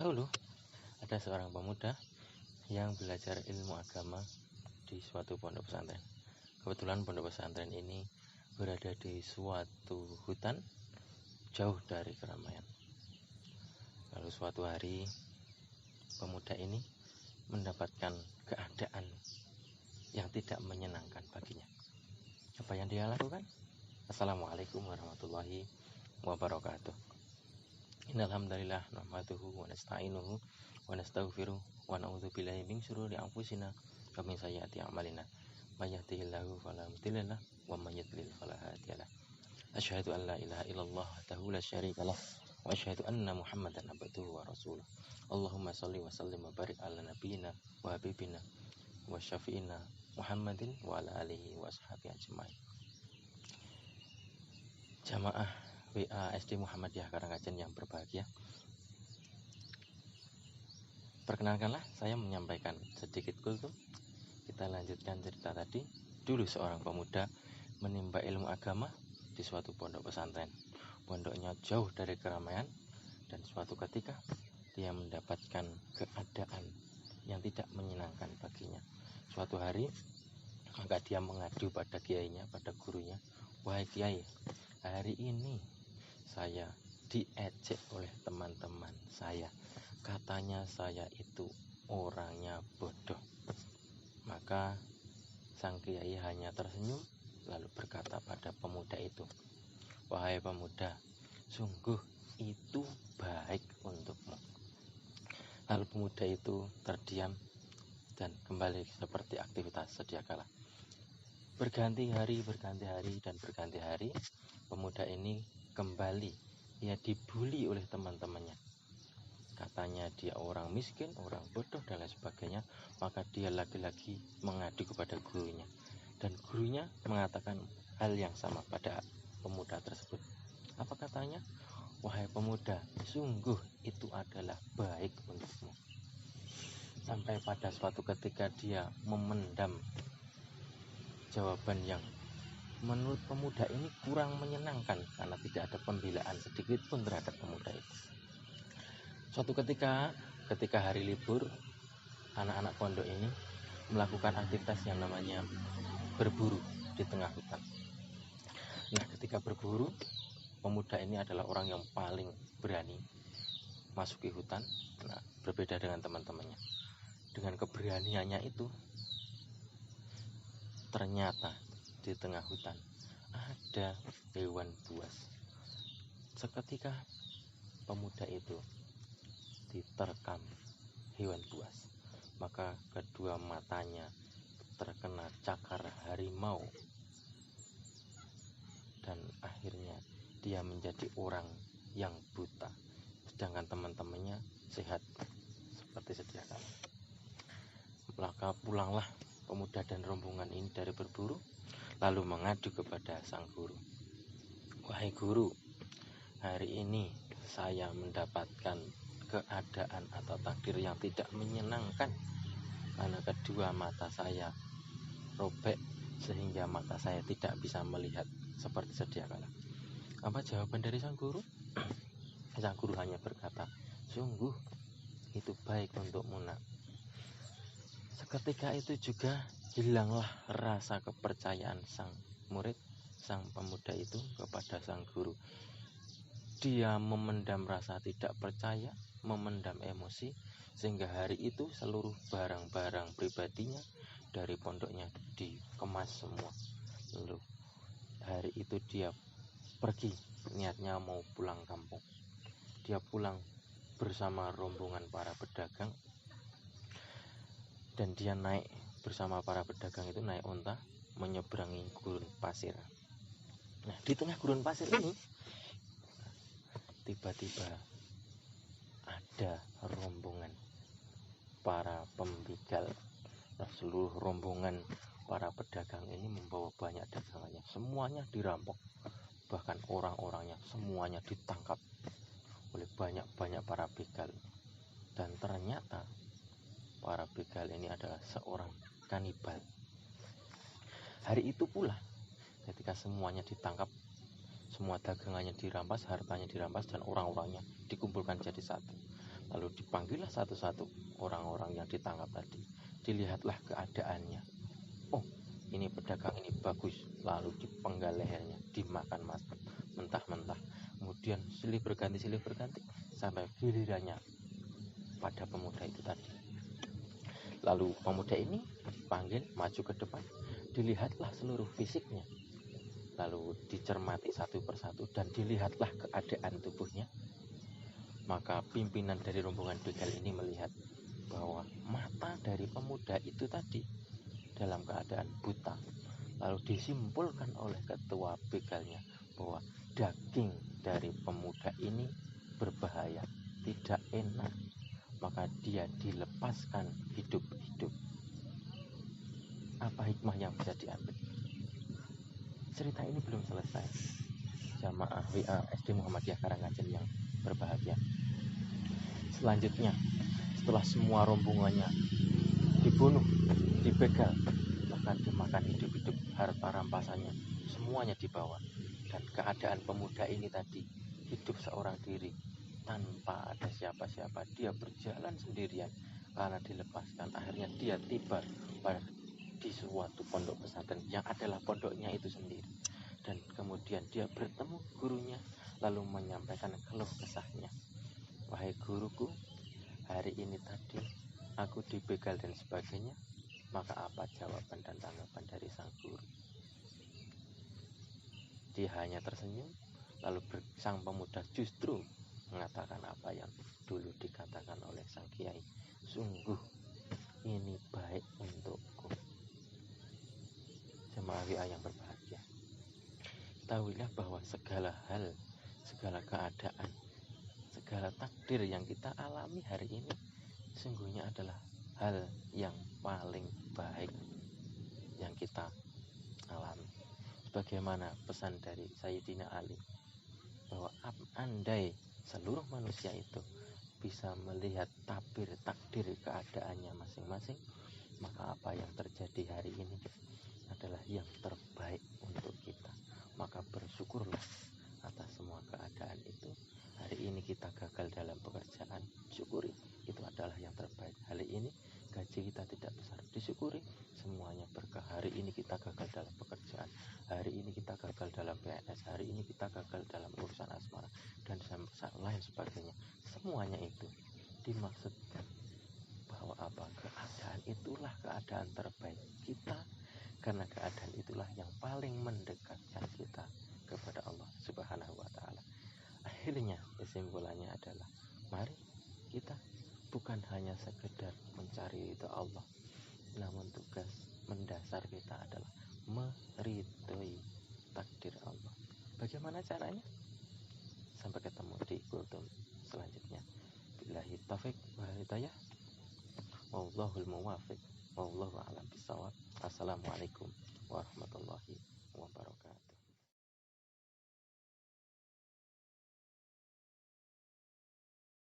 Dahulu ada seorang pemuda yang belajar ilmu agama di suatu pondok pesantren. Kebetulan pondok pesantren ini berada di suatu hutan jauh dari keramaian. Lalu suatu hari pemuda ini mendapatkan keadaan yang tidak menyenangkan baginya. Apa yang dia lakukan? Assalamualaikum warahmatullahi wabarakatuh. Innal hamdalillah nahmaduhu wa nasta'inuhu wa nastaghfiruh wa na'udzu billahi min syururi anfusina wa min sayyiati a'malina. May yahdihillahu fala mudilla lahu wa may yudlil fala hadiyalah. Asyhadu an la ilaha illallah wahdahu la syarikalah wa asyhadu anna Muhammadan abduhu wa rasuluh. Allahumma shalli wa sallim wa barik ala nabiyyina wa habibina wa syafi'ina Muhammadin wa ala alihi wa ashabihi ajmain. Jamaah WA SD Muhammadiyah Karangkajen yang berbahagia, perkenalkanlah saya menyampaikan sedikit kultum. Kita lanjutkan cerita tadi. Dulu seorang pemuda menimba ilmu agama di suatu pondok pesantren. Pondoknya jauh dari keramaian, dan suatu ketika dia mendapatkan keadaan yang tidak menyenangkan baginya. Suatu hari maka dia mengadu pada kiainya, pada gurunya, "Wahai kiai, hari ini saya diejek oleh teman-teman saya. Katanya saya itu orangnya bodoh." Maka sang kiai hanya tersenyum lalu berkata pada pemuda itu, "Wahai pemuda, sungguh itu baik untukmu." Lalu pemuda itu terdiam dan kembali seperti aktivitas sedia kala. Berganti hari, dan berganti hari, pemuda ini kembali ia dibuli oleh teman-temannya. Katanya dia orang miskin, orang bodoh dan lain sebagainya. Maka dia lagi-lagi mengadu kepada gurunya, dan gurunya mengatakan hal yang sama pada pemuda tersebut. Apa katanya? "Wahai pemuda, sungguh itu adalah baik untukmu." Sampai pada suatu ketika dia memendam jawaban yang menurut pemuda ini kurang menyenangkan, karena tidak ada pembelaan sedikit pun terhadap pemuda itu. Suatu ketika hari libur, anak-anak pondok ini melakukan aktivitas yang namanya berburu di tengah hutan. Nah, ketika berburu, pemuda ini adalah orang yang paling berani masuki hutan. Nah, berbeda dengan teman-temannya. Dengan keberaniannya itu, ternyata di tengah hutan ada hewan buas. Seketika pemuda itu diterkam hewan buas, maka kedua matanya terkena cakar harimau, dan akhirnya dia menjadi orang yang buta, sedangkan teman-temannya sehat seperti sedia kala. Maka pulanglah pemuda dan rombongan ini dari berburu, lalu mengadu kepada sang guru. "Wahai guru, hari ini saya mendapatkan keadaan atau takdir yang tidak menyenangkan, karena kedua mata saya robek sehingga mata saya tidak bisa melihat seperti sedia kala." Apa jawaban dari sang guru? Sang guru hanya berkata, "Sungguh itu baik untukmu, nak." Seketika itu juga hilanglah rasa kepercayaan sang murid, sang pemuda itu kepada sang guru. Dia memendam rasa tidak percaya, memendam emosi, sehingga hari itu seluruh barang-barang pribadinya dari pondoknya dikemas semua. Lalu hari itu dia pergi, niatnya mau pulang kampung. Dia pulang bersama rombongan para pedagang, dan dia naik bersama para pedagang itu, naik unta menyeberangi gurun pasir. Nah, di tengah gurun pasir ini tiba-tiba ada rombongan para pembegal. Nah, seluruh rombongan para pedagang ini membawa banyak dagangannya, semuanya dirampok, bahkan orang-orangnya semuanya ditangkap oleh banyak para begal. Dan ternyata para begal ini adalah seorang kanibal. Hari itu pula ketika semuanya ditangkap, semua dagangannya dirampas, hartanya dirampas, dan orang-orangnya dikumpulkan jadi satu. Lalu dipanggillah satu-satu orang-orang yang ditangkap tadi. Dilihatlah keadaannya. Oh, ini pedagang ini bagus. Lalu dipenggal lehernya, dimakan mentah-mentah. Kemudian silih berganti sampai gilirannya pada pemuda itu tadi. Lalu pemuda ini dipanggil maju ke depan. Dilihatlah seluruh fisiknya. Lalu dicermati satu persatu dan dilihatlah keadaan tubuhnya. Maka pimpinan dari rombongan begal ini melihat bahwa mata dari pemuda itu tadi dalam keadaan buta. Lalu disimpulkan oleh ketua begalnya bahwa daging dari pemuda ini berbahaya, tidak enak. Maka dia dilepaskan hidup-hidup. Apa hikmah yang bisa diambil? Cerita ini belum selesai. Jamaah WA SD Muhammadiyah Karangkajen yang berbahagia. Selanjutnya, setelah semua rombongannya dibunuh, dibegal, maka dimakan hidup-hidup, harta rampasannya semuanya dibawa. Dan keadaan pemuda ini tadi hidup seorang diri tanpa ada siapa-siapa. Dia berjalan sendirian karena dilepaskan. Akhirnya dia tiba di suatu pondok pesantren yang adalah pondoknya itu sendiri. Dan kemudian dia bertemu gurunya, lalu menyampaikan keluh kesahnya. Wahai guruku, hari ini tadi aku dibegal dan sebagainya. Maka apa jawaban dan tanggapan dari sang guru? Dia hanya tersenyum, lalu sang pemuda justru mengatakan apa yang dulu dikatakan oleh sang kiai. Sungguh ini baik untukku. Jemaah WA yang berbahagia, ketahuilah bahwa segala hal, segala keadaan, segala takdir yang kita alami hari ini sesungguhnya adalah hal yang paling baik yang kita alami. Sebagaimana pesan dari Sayyidina Ali bahwa andai seluruh manusia itu bisa melihat tabir takdir keadaannya masing-masing, maka apa yang terjadi hari ini adalah yang terbaik untuk kita. Maka bersyukurlah atas semua keadaan itu. Hari ini kita gagal dalam pekerjaan, syukuri, itu adalah yang terbaik. Hari ini gaji kita tidak besar, disyukuri, semuanya berkah. Hari ini kita gagal dalam pekerjaan, hari ini kita gagal dalam PNS, hari ini kita gagal dalam urusan asmara, dan lain sebagainya. Semuanya itu dimaksudkan bahwa apa? Keadaan itulah keadaan terbaik kita, karena keadaan itulah yang paling mendekatkan kita kepada Allah Subhanahu wa Ta'ala. Akhirnya kesimpulannya adalah, mari kita bukan hanya sekedar mencari ridha Allah, namun tugas mendasar kita adalah meridhoi takdir Allah. Bagaimana caranya? Sampai ketemu di kultum selanjutnya. Billahi taufiq wal hidayah. Wallahul muwaffiq. Wallahu a'lam bishawab. Assalamualaikum warahmatullahi wabarakatuh.